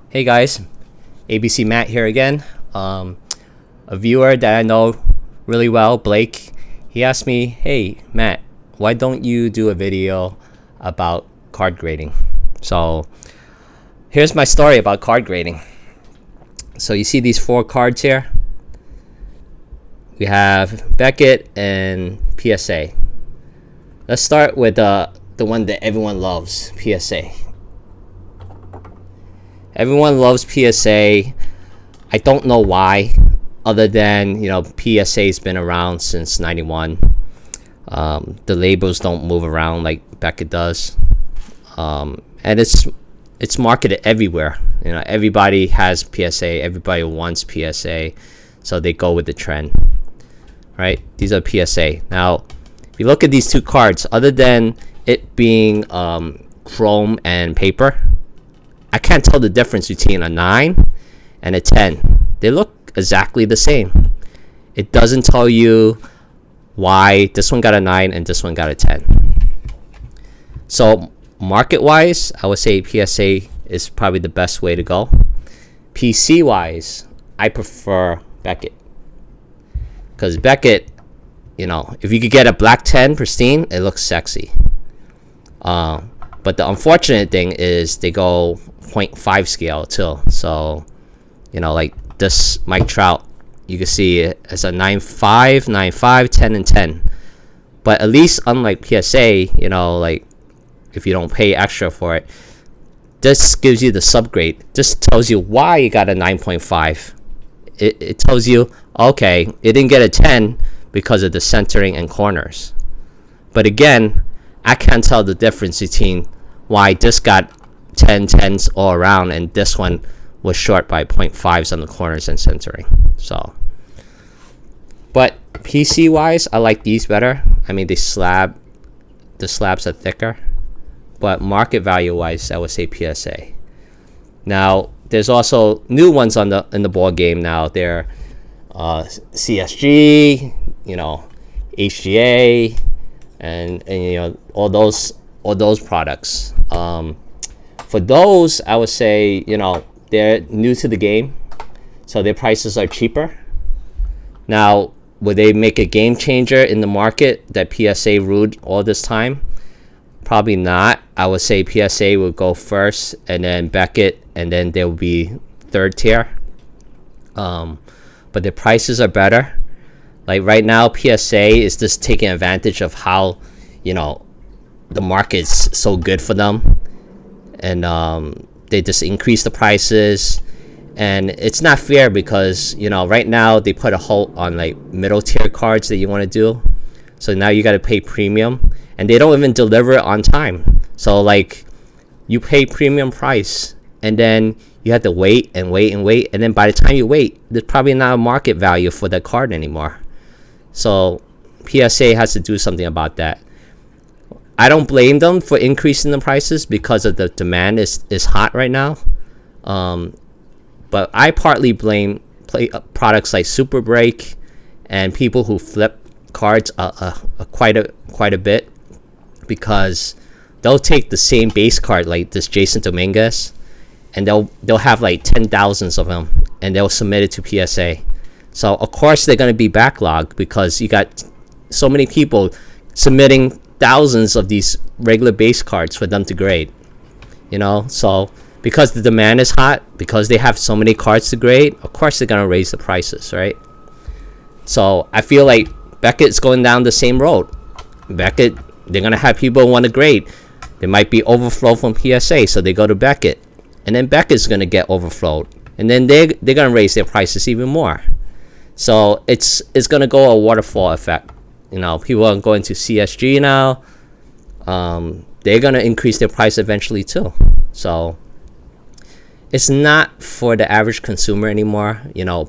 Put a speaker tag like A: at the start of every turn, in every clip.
A: Hey guys, ABC Matt here again. A viewer that I know really well, Blake, he asked me, "Hey Matt, why don't you do a video about card grading?" So here's my story about card grading. So you see these four cards here? We have Beckett and PSA. Let's start with the one that everyone loves, PSA. Everyone loves PSA. I don't know why, other than, PSA's been around since 91. The labels don't move around like Beckett does. And it's marketed everywhere. Everybody has PSA. Everybody wants PSA. So they go with the trend. Right? These are PSA. Now, if you look at these two cards, other than it being chrome and paper, I can't tell the difference between a 9 and a 10. They look exactly the same. It doesn't tell you why this one got a 9 and this one got a 10. So market-wise, I would say PSA is probably the best way to go. PC-wise, I prefer Beckett. Because Beckett, if you could get a black 10 pristine, it looks sexy. But the unfortunate thing is they go 0.5 scale too. So, like this Mike Trout, you can see it as a 9.5, 9.5, 10, and 10. But at least unlike PSA, like if you don't pay extra for it, this gives you the subgrade. This tells you why you got a 9.5. It tells you, okay, it didn't get a 10 because of the centering and corners. But again, I can't tell the difference between why this got 10s all around and this one was short by 0.5s on the corners and centering. So, but PC wise, I like these better. I mean, the slabs are thicker, but market value wise, I would say PSA. Now, there's also new ones in the ball game now. They're CSG, HGA, and all those products. For those, I would say, they're new to the game, so their prices are cheaper. Now, would they make a game changer in the market that PSA ruled all this time? Probably not. I would say PSA will go first, and then Beckett, and then there will be third tier. But the prices are better. Like right now, PSA is just taking advantage of how, the market's so good for them, and they just increase the prices, and it's not fair because right now they put a halt on like middle tier cards that you want to do, so now you got to pay premium, and they don't even deliver it on time. So like you pay premium price, and then you have to wait and wait and wait, and then by the time you wait, there's probably not a market value for that card anymore. So PSA has to do something about that. I don't blame them for increasing the prices because of the demand is hot right now. But I partly blame products like Super Break and people who flip cards quite a bit, because they'll take the same base card like this Jason Dominguez, and they'll have like 10,000s of them, and they'll submit it to PSA. So of course they're going to be backlogged because you got so many people submitting thousands of these regular base cards for them to grade. So because the demand is hot, because they have so many cards to grade, of course they're going to raise the prices, right? So I feel like Beckett's going down the same road. Beckett, they're going to have people want to grade. There might be overflow from PSA, so they go to Beckett. And then Beckett's going to get overflowed. And then they're going to raise their prices even more. So it's going to go a waterfall effect. People are going to CSG now. They're going to increase their price eventually too. So it's not for the average consumer anymore.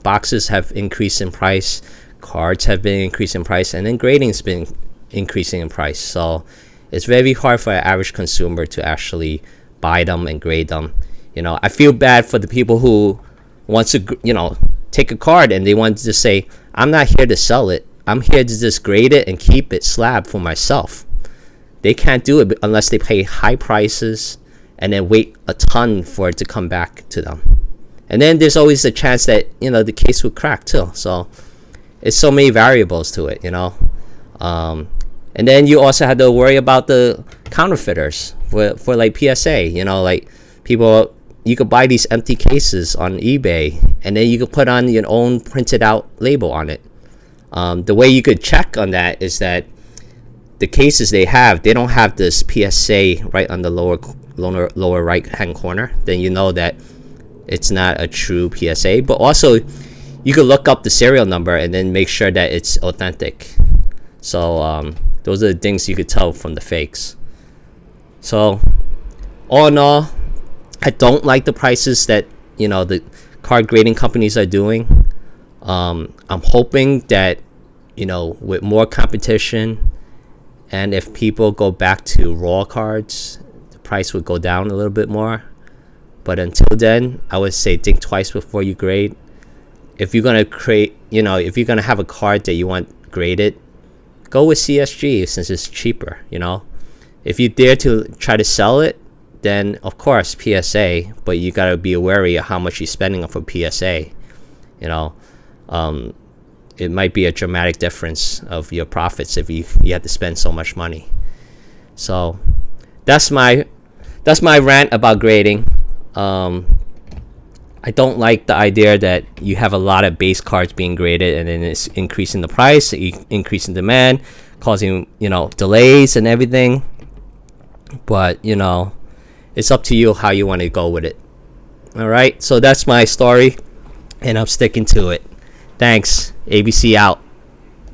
A: Boxes have increased in price. Cards have been increasing in price. And then grading's been increasing in price. So it's very hard for an average consumer to actually buy them and grade them. I feel bad for the people who wants to, take a card and they want to just say, I'm not here to sell it. I'm here to just grade it and keep it slab for myself. They can't do it unless they pay high prices and then wait a ton for it to come back to them. And then there's always a chance that, the case would crack too. So it's so many variables to it, and then you also have to worry about the counterfeiters for like PSA, like people, you could buy these empty cases on eBay, and then you could put on your own printed out label on it. The way you could check on that is that the cases they don't have this PSA right on the lower right hand corner. Then you know that it's not a true PSA. But also, you could look up the serial number and then make sure that it's authentic. So those are the things you could tell from the fakes. So all in all, I don't like the prices that the card grading companies are doing. I'm hoping that with more competition, and if people go back to raw cards, the price would go down a little bit more. But until then, I would say think twice before you grade. If you're gonna if you're gonna have a card that you want graded, go with CSG since it's cheaper. If you dare to try to sell it, then of course PSA, but you gotta be wary of how much you're spending for PSA. It might be a dramatic difference of your profits if you have to spend so much money. So that's my rant about grading. I don't like the idea that you have a lot of base cards being graded and then it's increasing the price, increasing demand, causing delays and everything. But it's up to you how you want to go with it. All right, so that's my story, and I'm sticking to it. Thanks. ABC out.